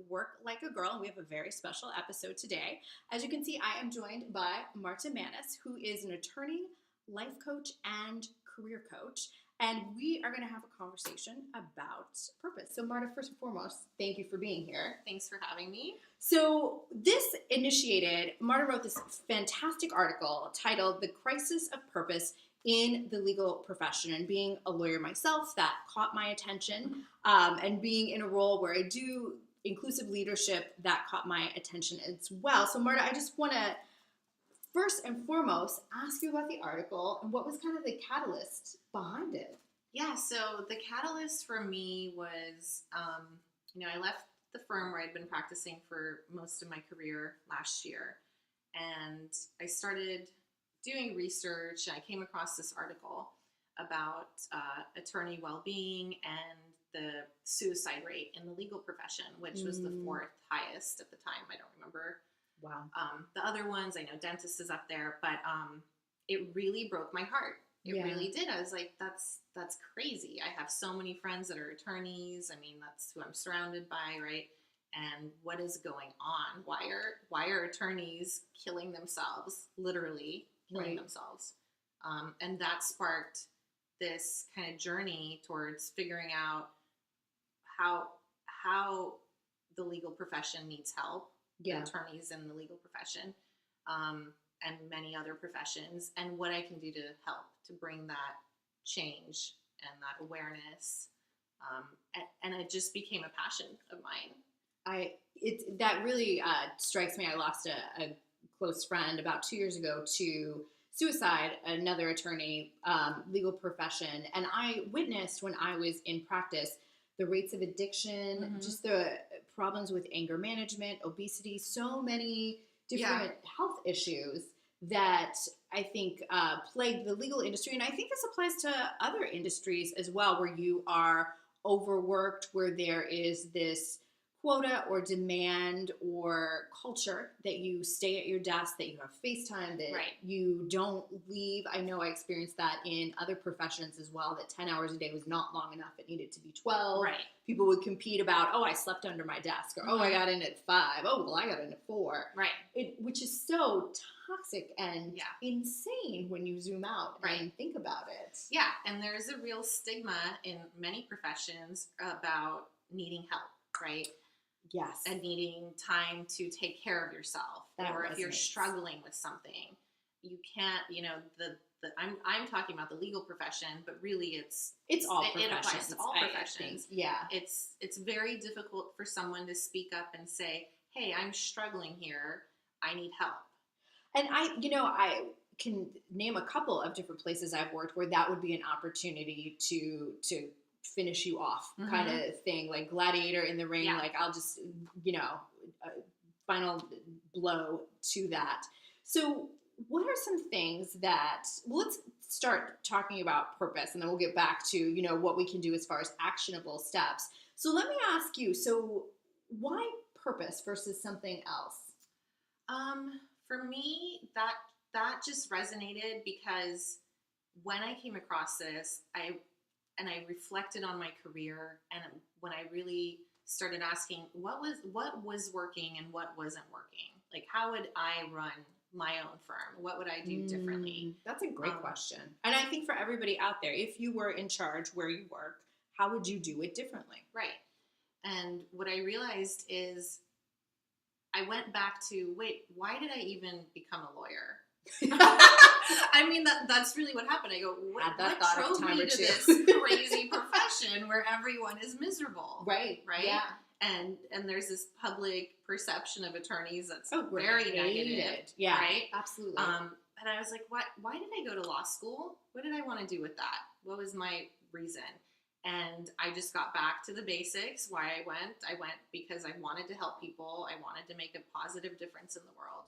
Work Like a Girl. We have a very special episode today. As you can see, I am joined by Marta Manus, who is an attorney, life coach, and career coach. And we are going to have a conversation about purpose. So Marta, first and foremost, thank you for being here. Thanks for having me. So Marta wrote this fantastic article titled The Crisis of Purpose in the Legal Profession. And being a lawyer myself, that caught my attention. And being in a role where I do inclusive leadership, that caught my attention as well. So Marta, I just want to first and foremost ask you about the article and what was kind of the catalyst behind it. Yeah, so the catalyst for me was, I left the firm where I'd been practicing for most of my career last year, and I started doing research, and I came across this article about attorney well-being and the suicide rate in the legal profession, which was the fourth highest at the time. I don't remember. Wow. The other ones, I know dentist is up there, but it really broke my heart. It really did. I was like, that's crazy. I have so many friends that are attorneys. I mean, that's who I'm surrounded by, right? And what is going on? Why are attorneys killing themselves, literally killing themselves? And that sparked this kind of journey towards figuring out how the legal profession needs help. Attorneys in the legal profession, and many other professions, and what I can do to help to bring that change and that awareness. And it just became a passion of mine. That really strikes me. I lost a close friend about 2 years ago to suicide, another attorney, legal profession. And I witnessed when I was in practice the rates of addiction, just the problems with anger management, obesity, so many different health issues that I think plague the legal industry. And I think this applies to other industries as well, where you are overworked, where there is this quota or demand or culture that you stay at your desk, that you have FaceTime, that you don't leave. I know I experienced that in other professions as well, that 10 hours a day was not long enough. It needed to be 12. Right. People would compete about, I slept under my desk, or I got in at 5. I got in at 4. Right. Which is so toxic and insane when you zoom out and think about it. Yeah, and there's a real stigma in many professions about needing help, right? Yes. And needing time to take care of yourself. Or if you're struggling with something, you can't, I'm talking about the legal profession, but really it's all professions. It applies to all professions. It's very difficult for someone to speak up and say, hey, I'm struggling here. I need help. And I can name a couple of different places I've worked where that would be an opportunity to finish you off kind of thing, like gladiator in the ring. Like I'll just, final blow to that. So what are some things let's start talking about purpose, and then we'll get back to, what we can do as far as actionable steps. So let me ask you, so why purpose versus something else? For me, that just resonated because when I came across this, I reflected on my career, and when I really started asking what was working and what wasn't working, like how would I run my own firm? What would I do differently? That's a great question. And I think for everybody out there, if you were in charge where you work, how would you do it differently? Right. And what I realized is I went back to, why did I even become a lawyer? I mean, that's really what happened. I go, what drove me to this crazy profession where everyone is miserable? Right. Yeah. And there's this public perception of attorneys that's very negative. Yeah. Right? Absolutely. And I was like, why did I go to law school? What did I want to do with that? What was my reason? And I just got back to the basics. Why I went because I wanted to help people. I wanted to make a positive difference in the world.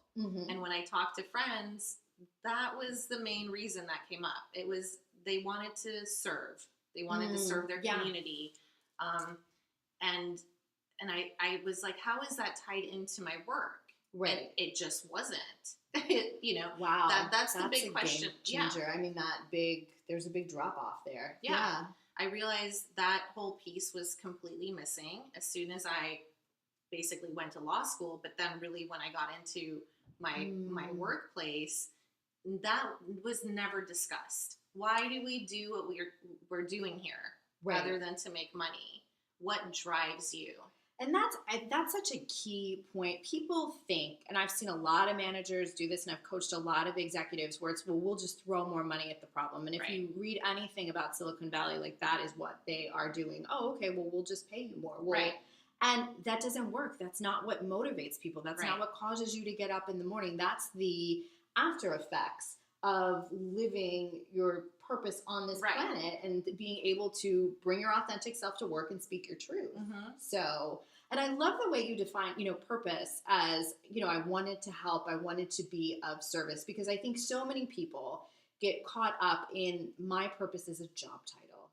And when I talked to friends, that was the main reason that came up. It was they wanted to serve. They wanted to serve their community. And I was like, how is that tied into my work? Right. And it just wasn't. Wow. That's the big question. Game changer. I mean, there's a big drop off there. Yeah. I realized that whole piece was completely missing as soon as I basically went to law school, but then really when I got into my workplace, that was never discussed. Why do we do what we're doing here rather than to make money? What drives you? And that's such a key point. People think, and I've seen a lot of managers do this, and I've coached a lot of executives where it's, well, we'll just throw more money at the problem. And if you read anything about Silicon Valley, like that is what they are doing. Oh, okay, well, we'll just pay you more. And that doesn't work. That's not what motivates people. That's not what causes you to get up in the morning. That's the after effects of living your purpose on this planet and being able to bring your authentic self to work and speak your truth. So, and I love the way you define, purpose as, I wanted to help, I wanted to be of service, because I think so many people get caught up in my purpose as a job title.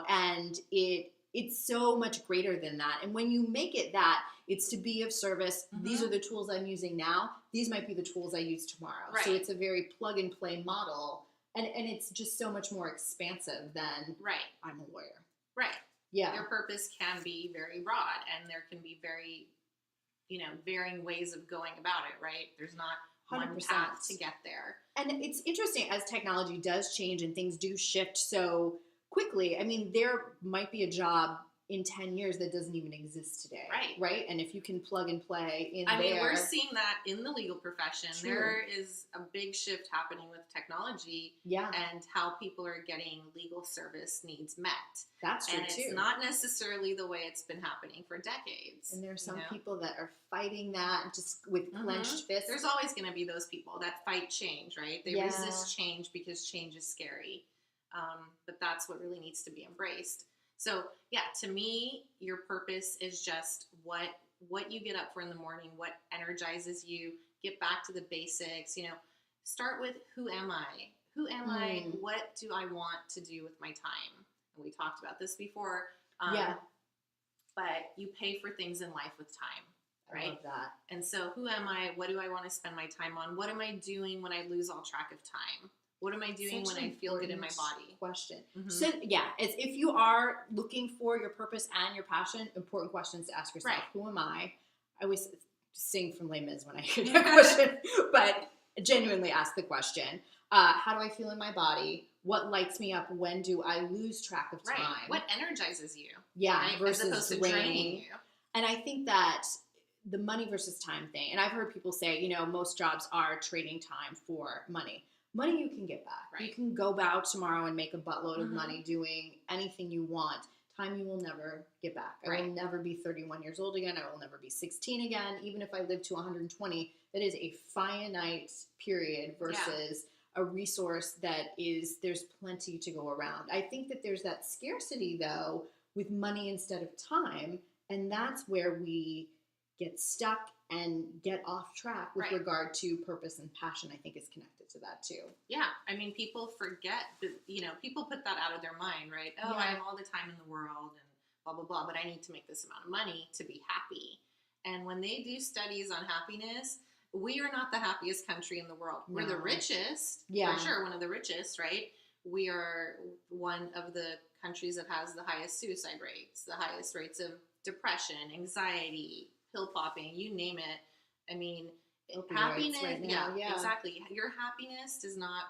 And it's so much greater than that. And when you make it that, it's to be of service. These are the tools I'm using now. These might be the tools I use tomorrow. So it's a very plug and play model. And it's just so much more expansive than I'm a lawyer. Your purpose can be very broad, and there can be very, varying ways of going about it, There's not 100%. One path to get there. And it's interesting as technology does change and things do shift so quickly. I mean, there might be a job in 10 years that doesn't even exist today. And if you can plug and play in I mean, we're seeing that in the legal profession. True. There is a big shift happening with technology and how people are getting legal service needs met. That's true, and it's not necessarily the way it's been happening for decades. And there are some people that are fighting that just with clenched fists. There's always going to be those people that fight change, They resist change because change is scary. But that's what really needs to be embraced. So, to me, your purpose is just what you get up for in the morning, what energizes you, get back to the basics, start with who am I? Who am I? What do I want to do with my time? And we talked about this before. But you pay for things in life with time, I love that. And so who am I? What do I want to spend my time on? What am I doing when I lose all track of time? What am I doing when I feel good in my body? Question. So, if you are looking for your purpose and your passion, important questions to ask yourself. Who am I? I always sing from Les Mis when I hear that question, but genuinely ask the question. How do I feel in my body? What lights me up? When do I lose track of time? What energizes you? Versus as opposed to draining you. And I think that the money versus time thing, and I've heard people say, most jobs are trading time for money. Money you can get back. You can go out tomorrow and make a buttload of money doing anything you want. Time you will never get back. I will never be 31 years old again. I will never be 16 again. Even if I live to 120, that is a finite period versus a resource that there's plenty to go around. I think that there's that scarcity, though, with money instead of time. And that's where we get stuck and get off track with regard to purpose and passion. I think is connected to that too. I mean, people forget, people put that out of their mind, Oh, I have all the time in the world and blah, blah, blah, but I need to make this amount of money to be happy. And when they do studies on happiness, we are not the happiest country in the world. No. We're the richest, for sure, one of the richest, We are one of the countries that has the highest suicide rates, the highest rates of depression, anxiety, pill popping, you name it. I mean, happiness, exactly. Your happiness does not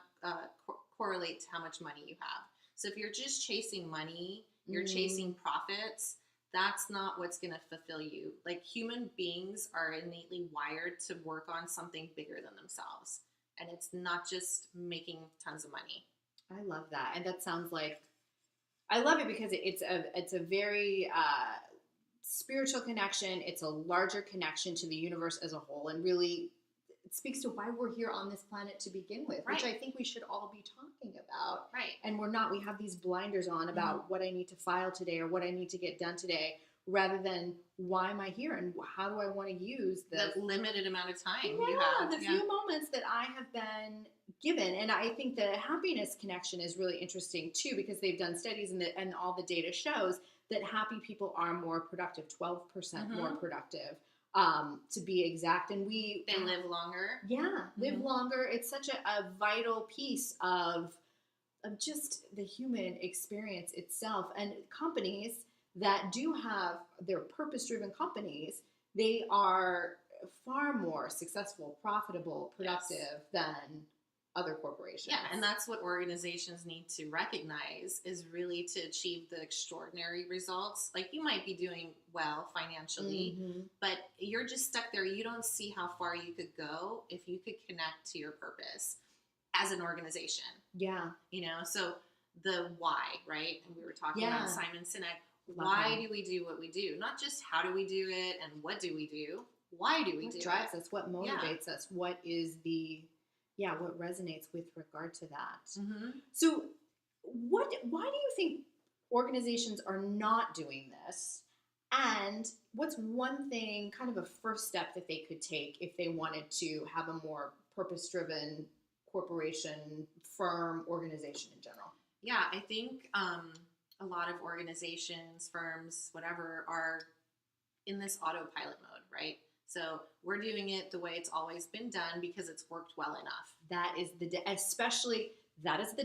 correlate to how much money you have. So if you're just chasing money, you're chasing profits, that's not what's going to fulfill you. Like, human beings are innately wired to work on something bigger than themselves. And it's not just making tons of money. I love that. And that sounds like, I love it because it's a very spiritual connection. It's a larger connection to the universe as a whole, and really it speaks to why we're here on this planet to begin with, which I think we should all be talking about. And we're not. We have these blinders on about what I need to file today or what I need to get done today, rather than why am I here and how do I want to use the limited amount of time you have. The few moments that I have been given. And I think the happiness connection is really interesting too, because they've done studies and all the data shows that happy people are more productive, 12% more productive, to be exact. And they live longer. Live longer. It's such a vital piece of just the human experience itself. And companies that do have their purpose-driven companies, they are far more successful, profitable, productive than other corporations. Yeah, and that's what organizations need to recognize, is really to achieve the extraordinary results. Like, you might be doing well financially, but you're just stuck there. You don't see how far you could go if you could connect to your purpose as an organization. Yeah. So the why, right? And we were talking about Simon Sinek. Why do we do what we do? Not just how do we do it and what do we do? Why do we do it? What drives us? What motivates us? What is what resonates with regard to that? So why do you think organizations are not doing this? And what's one thing, kind of a first step that they could take if they wanted to have a more purpose-driven corporation, firm, organization in general? Yeah, I think a lot of organizations, firms, whatever, are in this autopilot mode, right? So we're doing it the way it's always been done because it's worked well enough. That is the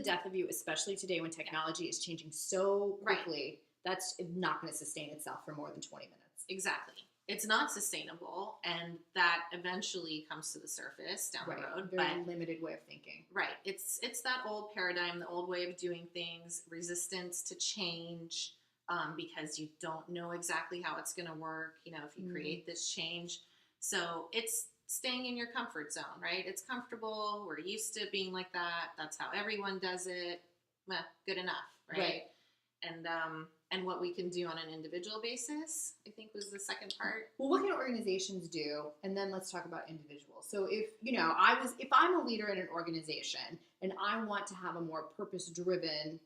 death of you, especially today when technology is changing so quickly. That's not going to sustain itself for more than 20 minutes. Exactly. It's not sustainable, and that eventually comes to the surface down the road. Very limited way of thinking. Right. It's that old paradigm, the old way of doing things, resistance to change, because you don't know exactly how it's going to work, if you create this change. So it's staying in your comfort zone, right? It's comfortable. We're used to being like that. That's how everyone does it. Good enough, right? And what we can do on an individual basis, I think, was the second part. Well, what can organizations do? And then let's talk about individuals. So if I'm a leader in an organization and I want to have a more purpose-driven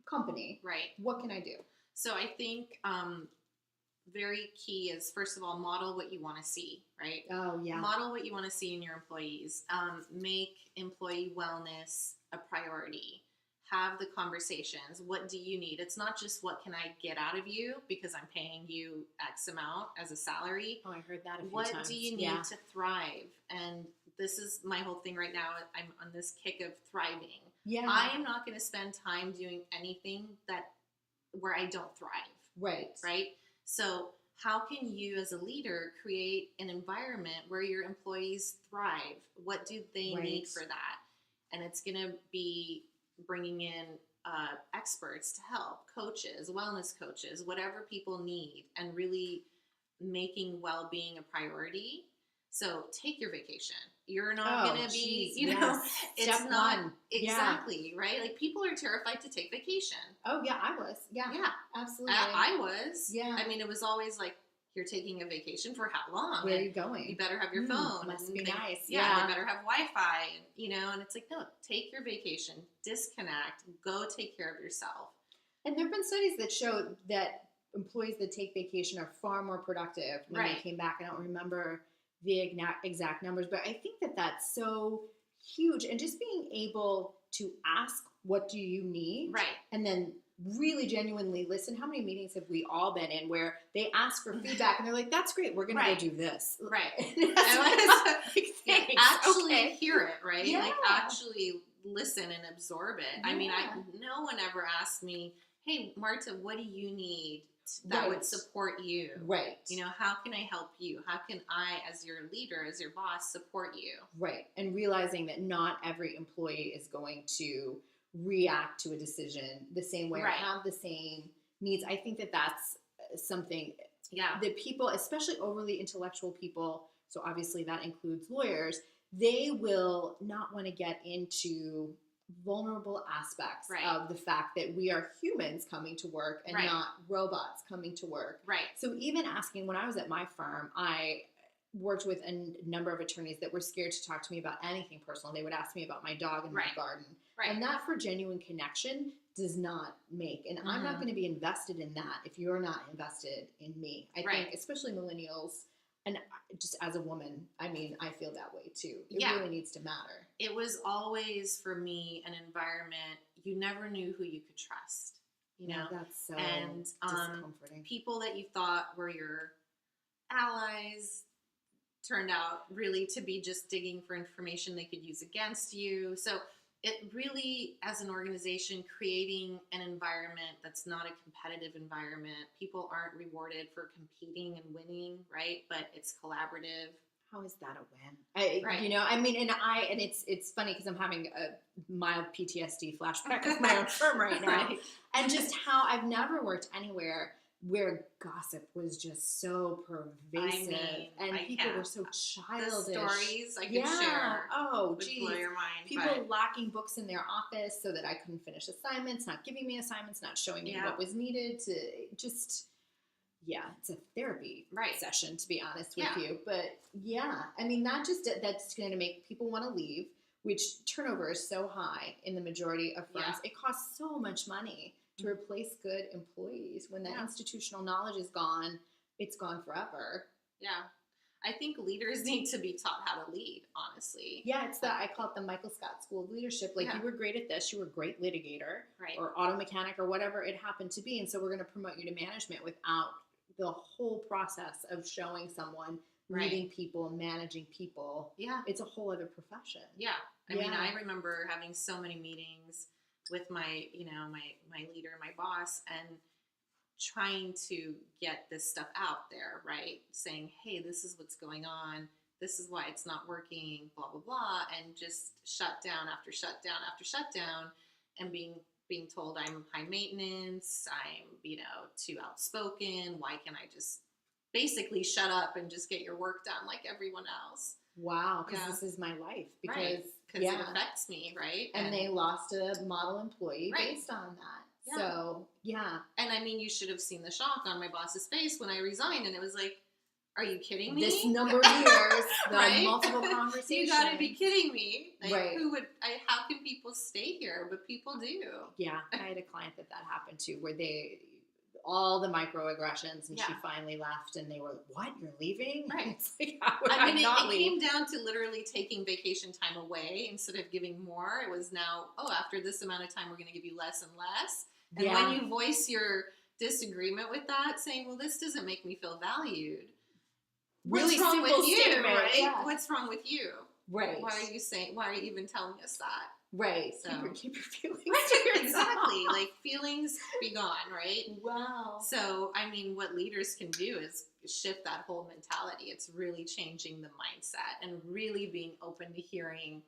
company, right? What can I do? So I think very key is, first of all, model what you want to see, right? Oh, yeah. Model what you want to see in your employees. Make employee wellness a priority. Have the conversations. What do you need? It's not just what can I get out of you because I'm paying you X amount as a salary. Oh, I heard that a few times. What do you need to thrive? And this is my whole thing right now. I'm on this kick of thriving. Yeah. I am not going to spend time doing anything where I don't thrive. Right. Right? So how can you as a leader create an environment where your employees thrive? What do they need for that? And it's going to be bringing in experts to help, coaches, wellness coaches, whatever people need, and really making well-being a priority. So take your vacation. You're not going to be, it's Step not one. Exactly, right? Like, people are terrified to take vacation. Oh yeah, I was. Yeah, absolutely. I was. Yeah. I mean, it was always like, you're taking a vacation for how long? Where are you going? You better have your phone. Must be nice. Yeah, they better have Wi-Fi. And it's like, no, take your vacation, disconnect, go take care of yourself. And there have been studies that show that employees that take vacation are far more productive when they came back. I don't remember the exact numbers, but I think that that's so huge. And just being able to ask, what do you need? Right. And then really genuinely listen. How many meetings have we all been in where they ask for feedback and they're like, that's great, we're going to go do this. Right. And actually hear it, right? Yeah. Like, actually listen and absorb it. Yeah. I mean, no one ever asked me, hey, Marta, what do you need that would support you? Right. How can I help you? How can I, as your leader, as your boss, support you? Right. And realizing that not every employee is going to react to a decision the same way or have the same needs. I think that that's something that people, especially overly intellectual people, so obviously that includes lawyers, they will not want to get into vulnerable aspects of the fact that we are humans coming to work and not robots coming to work. Right. So even asking, when I was at my firm, I worked with a number of attorneys that were scared to talk to me about anything personal. They would ask me about my dog and my garden. Right. And that, for genuine connection, does not make. And I'm not going to be invested in that if you're not invested in me. I think, especially millennials, and just as a woman, I mean, I feel that way too. It really needs to matter. It was always, for me, an environment you never knew who you could trust. That's so discomforting. People that you thought were your allies turned out really to be just digging for information they could use against you. So it really, as an organization, creating an environment that's not a competitive environment. People aren't rewarded for competing and winning, right? But it's collaborative. How is that a win? Right. You know, I mean, and it's funny because I'm having a mild PTSD flashback of my own firm right now, Right. and just how I've never worked anywhere where gossip was just so pervasive, and people were so childish. The stories I could share. Oh, would geez. blow your mind. People locking books in their office so that I couldn't finish assignments, not giving me assignments, not showing me what was needed to just. Yeah, it's a therapy session, to be honest with you. But yeah, I mean, that's going to make people want to leave, which turnover is so high in the majority of firms. It costs so much money to replace good employees. When that institutional knowledge is gone, it's gone forever. Yeah. I think leaders need to be taught how to lead, honestly. Yeah, I call it the Michael Scott School of Leadership. Like, you were great at this, you were a great litigator, or auto mechanic, or whatever it happened to be. And so we're going to promote you to management without the whole process of showing someone leading people, managing people. Yeah. It's a whole other profession. Yeah. I mean, I remember having so many meetings with my leader, my boss, and trying to get this stuff out there, right? Saying, hey, this is what's going on. This is why it's not working, blah, blah, blah. And just shutdown after shutdown after shutdown, and being told I'm high maintenance, I'm, too outspoken. Why can't I just basically shut up and just get your work done like everyone else? Wow, because this is my life. Because it affects me, right? And they lost a model employee based on that. Yeah. So, yeah. And I mean, you should have seen the shock on my boss's face when I resigned, and it was like, are you kidding me? This number of years, the multiple conversations. You got to be kidding me. Like, how can people stay here? But people do. Yeah, I had a client that happened to, where all the microaggressions, and she finally left, and they were, what, you're leaving? Right. It's like, how would I not leave? It came down to literally taking vacation time away instead of giving more. It was now, after this amount of time, we're going to give you less and less. And when you voice your disagreement with that, saying, well, this doesn't make me feel valued. Really what's wrong with you, statement, right? Yeah. What's wrong with you? Right. Why are you even telling us that? Right. So keep your feelings exactly. Like, feelings be gone, right? Wow. So, I mean, what leaders can do is shift that whole mentality. It's really changing the mindset and really being open to hearing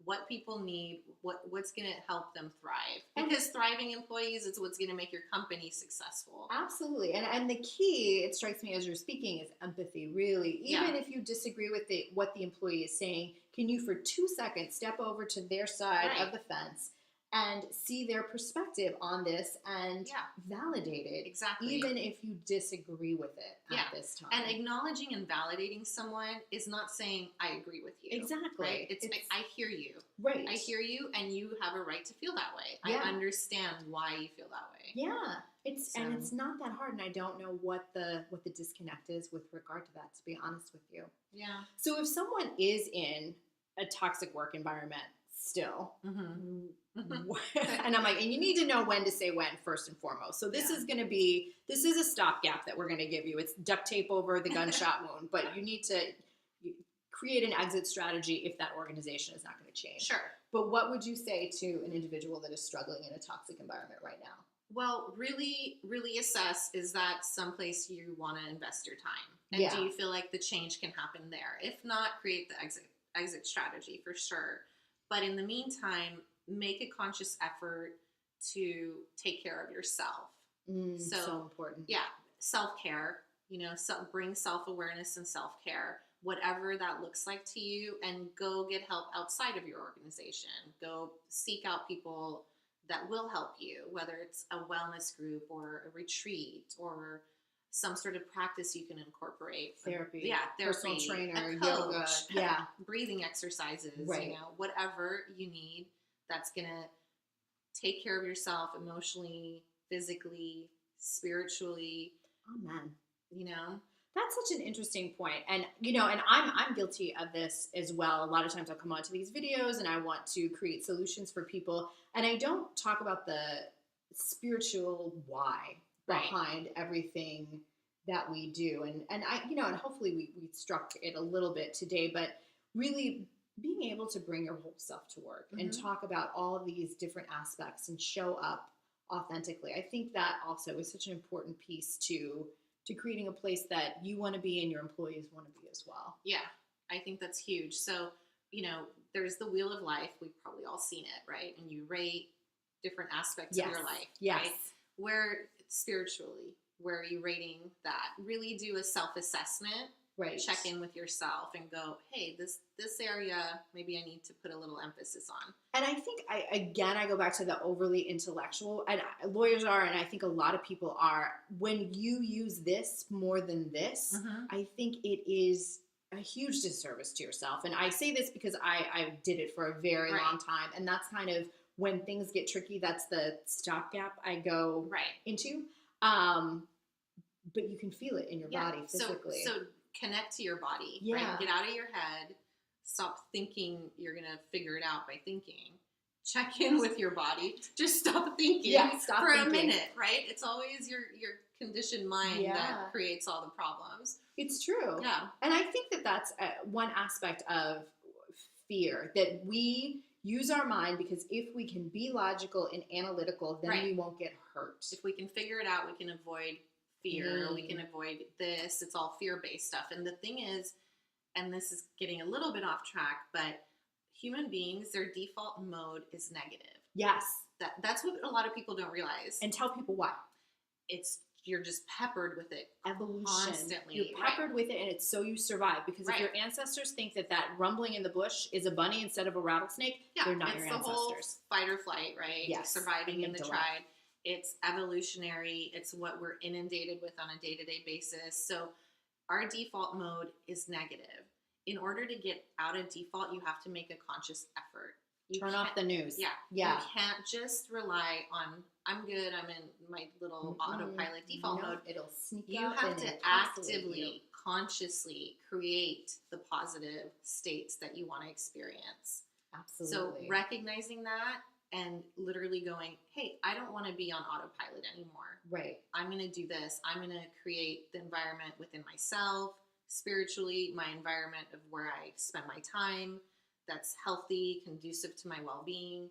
what people need, what's going to help them thrive. Because thriving employees is what's going to make your company successful. Absolutely. And the key, it strikes me as you're speaking, is empathy, really. Even if you disagree with what the employee is saying, can you for 2 seconds step over to their side of the fence and see their perspective on this and validate it? Exactly. Even if you disagree with it at this time. And acknowledging and validating someone is not saying, I agree with you. Exactly. Right? It's I hear you. Right. I hear you, and you have a right to feel that way. Yeah. I understand why you feel that way. Yeah. And it's not that hard, and I don't know what the disconnect is with regard to that, to be honest with you. Yeah. So if someone is in a toxic work environment still, and I'm like, and you need to know when to say when, first and foremost. So this is a stopgap that we're going to give you. It's duct tape over the gunshot wound, but you need to create an exit strategy if that organization is not going to change. Sure. But what would you say to an individual that is struggling in a toxic environment right now? Well, really, really assess, is that someplace you want to invest your time? And do you feel like the change can happen there? If not, create the exit strategy for sure. But in the meantime, make a conscious effort to take care of yourself. So important. Yeah. Self-care, bring self-awareness and self-care, whatever that looks like to you, and go get help outside of your organization. Go seek out people that will help you, whether it's a wellness group or a retreat or some sort of practice you can incorporate. Therapy. Personal trainer, yoga. Breathing exercises, whatever you need that's going to take care of yourself emotionally, physically, spiritually. Amen. That's such an interesting point. And, and I'm guilty of this as well. A lot of times I'll come onto these videos and I want to create solutions for people. And I don't talk about the spiritual why behind everything that we do. And I, and hopefully we struck it a little bit today, but really being able to bring your whole self to work and Mhm. talk about all of these different aspects and show up authentically. I think that also is such an important piece to creating a place that you want to be and your employees want to be as well. Yeah, I think that's huge. So, there's the wheel of life. We've probably all seen it, right? And you rate different aspects of Yes. your life, Yes. right? Where spiritually, where are you rating that? Really do a self-assessment. Right. Check in with yourself and go, hey, this area, maybe I need to put a little emphasis on. And I think, I go back to the overly intellectual, and lawyers are, and I think a lot of people are, when you use this more than this, I think it is a huge disservice to yourself. And I say this because I did it for a very long time, and that's kind of when things get tricky, that's the stopgap I go into. But you can feel it in your body physically. So connect to your body, Yeah. right? Get out of your head. Stop thinking you're going to figure it out by thinking. Check in with your body. Just stop thinking for a minute, right? It's always your conditioned mind that creates all the problems. It's true. Yeah. And I think that that's one aspect of fear, that we use our mind, because if we can be logical and analytical, then we won't get hurt. If we can figure it out, we can avoid fear, we can avoid this. It's all fear-based stuff. And the thing is, and this is getting a little bit off track, but human beings, their default mode is negative. Yes. That's what a lot of people don't realize. And tell people why. You're just peppered with it. Evolution. Constantly. You're peppered with it, and it's so you survive. Because if your ancestors think that rumbling in the bush is a bunny instead of a rattlesnake, they're not your ancestors. It's the whole fight or flight, right? Yes. Surviving in the tribe. It's evolutionary. It's what we're inundated with on a day-to-day basis. So our default mode is negative. In order to get out of default, you have to make a conscious effort. Turn off the news. Yeah. You can't just rely on, I'm good, I'm in my little autopilot default mode. It'll sneak You up. have to actively, consciously create the positive states that you want to experience. Absolutely. So recognizing that and literally going, hey, I don't want to be on autopilot anymore. Right. I'm going to do this. I'm going to create the environment within myself, spiritually, my environment of where I spend my time that's healthy, conducive to my well-being.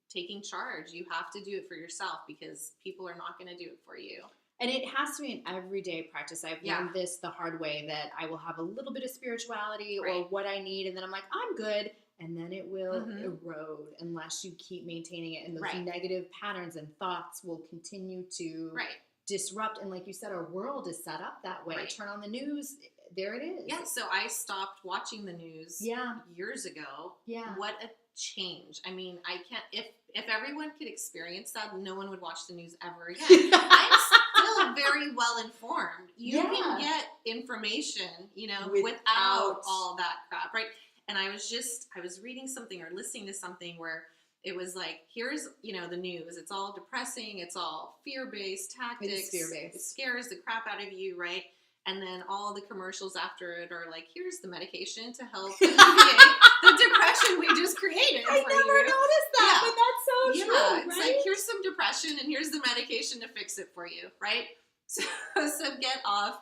Taking charge. You have to do it for yourself, because people are not going to do it for you. And it has to be an everyday practice. I've learned this the hard way, that I will have a little bit of spirituality or what I need, and then I'm like, I'm good. And then it will erode unless you keep maintaining it. And those negative patterns and thoughts will continue to disrupt. And like you said, our world is set up that way. Turn on the news, there it is. Yeah, so I stopped watching the news years ago. Yeah. What a change. I mean, I can't, if everyone could experience that, no one would watch the news ever again. I'm still very well informed. You can get information, without all that crap, right? And I was reading something or listening to something where it was like, here's, the news. It's all depressing. It's all fear-based tactics. It's fear-based. It scares the crap out of you, right? And then all the commercials after it are like, here's the medication to help alleviate the depression we just created for you. I never noticed that, but that's so true, it's right? like, here's some depression and here's the medication to fix it for you, right? So get off.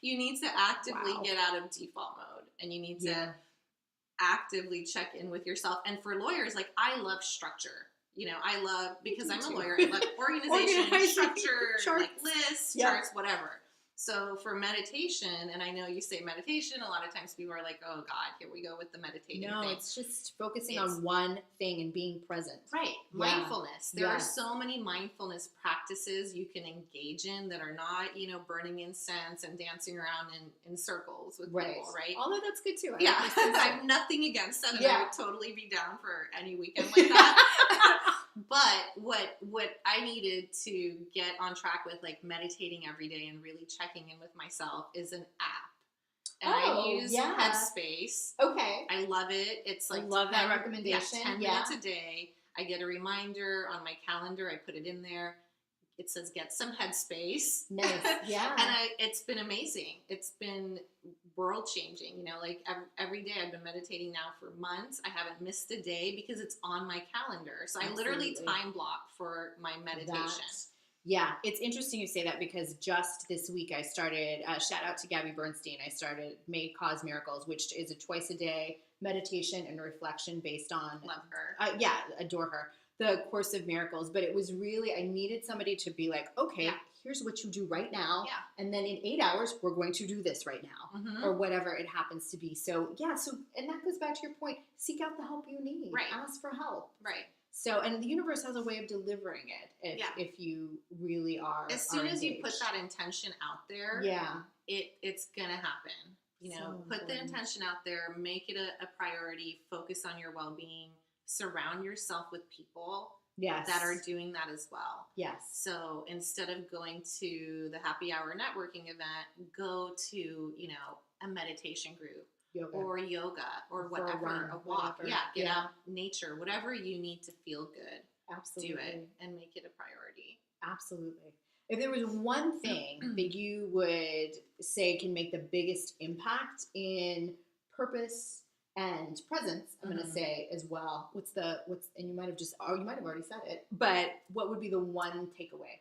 You need to actively get out of default mode, and you need to actively check in with yourself. And for lawyers, like, I love structure. I love, because I'm a lawyer, I love organization, structure, charts. like lists, charts, whatever. So for meditation, and I know you say meditation, a lot of times people are like, oh God, here we go with the meditating thing. No, it's just focusing on one thing and being present. Right. Mindfulness. There are so many mindfulness practices you can engage in that are not, burning incense and dancing around in circles with people, right? Although that's good too. I have nothing against that, and I would totally be down for any weekend like that. But what I needed to get on track with, like, meditating every day and really checking in with myself, is an app. And I use Headspace. Okay. I love it. It's like, I love that recommendation. 10 minutes a day. I get a reminder on my calendar. I put it in there. It says, get some Headspace. Nice. Yeah. And it's been amazing. It's been world changing. Like every day I've been meditating now for months. I haven't missed a day because it's on my calendar. So I literally time block for my meditation. Yeah, it's interesting you say that because just this week I started, shout out to Gabby Bernstein, I started May Cause Miracles, which is a twice a day meditation and reflection based on, Love her. yeah, adore her, the Course of Miracles. But it was really, I needed somebody to be like, okay, Yeah. here's what you do right now. Yeah. And then in 8 hours, we're going to do this right now, Mhm. or whatever it happens to be. So, yeah, and that goes back to your point, seek out the help you need. Right. Ask for help. Right. So, and the universe has a way of delivering it if you really are. As soon as you put engaged. that intention out there, Yeah. it's gonna happen. You know, So put the important. intention out there, make it a priority, focus on your well-being, surround yourself with people Yes. that are doing that as well. Yes. So instead of going to the happy hour networking event, go to, you know, a meditation group Yoga. or yoga or For a whatever, run, a walk. whatever. Yeah, get Yeah. out, nature, whatever you need to feel good. Absolutely. Do it and make it a priority. Absolutely. If there was one thing that you would say can make the biggest impact in purpose and presence, I'm going to say as well. And you might have already said it, but what would be the one takeaway?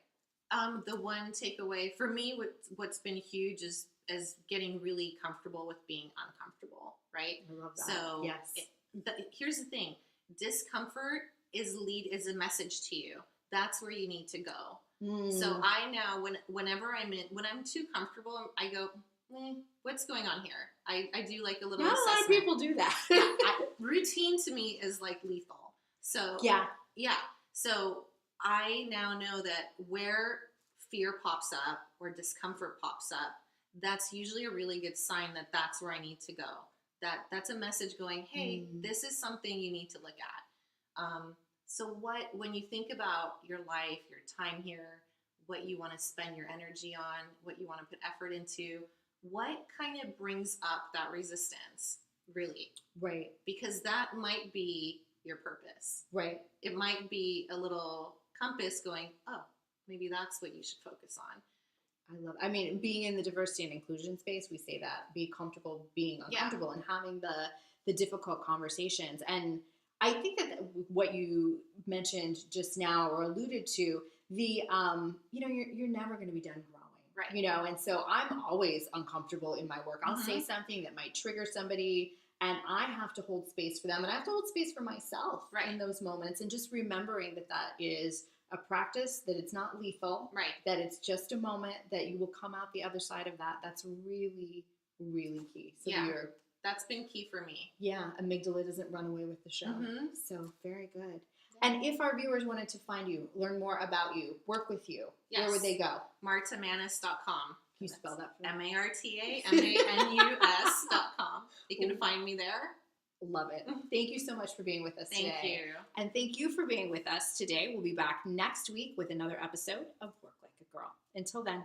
The one takeaway for me, what's been huge is getting really comfortable with being uncomfortable, right? I love that. So yes. Here's the thing: discomfort is a message to you. That's where you need to go. So I now, whenever when I'm too comfortable, I go, what's going on here? I do like a little. Not assessment. a lot of people do that. Routine to me is like lethal. So yeah. So I now know that where fear pops up or discomfort pops up, that's usually a really good sign that that's where I need to go. That's a message going, hey, this is something you need to look at. So when you think about your life, your time here, what you want to spend your energy on, what you want to put effort into, what kind of brings up that resistance, really? Right. Because that might be your purpose. Right. It might be a little compass going, oh, maybe that's what you should focus on. I mean, being in the diversity and inclusion space, we say that, be comfortable being uncomfortable and having the difficult conversations. And I think that what you mentioned just now or alluded to, you're never going to be done growing. Right. You know, and so I'm always uncomfortable in my work. I'll say something that might trigger somebody and I have to hold space for them and I have to hold space for myself in those moments. And just remembering that is a practice, that it's not lethal, that it's just a moment, that you will come out the other side of that. That's really, really key. So that's been key for me. Yeah, amygdala doesn't run away with the show. So very good. And if our viewers wanted to find you, learn more about you, work with you, where would they go? MartaManus.com. Can you spell that for me? MartaManus.com. You can find me there. Love it. Thank you so much for being with us today. Thank you. And thank you for being with us today. We'll be back next week with another episode of Work Like a Girl. Until then.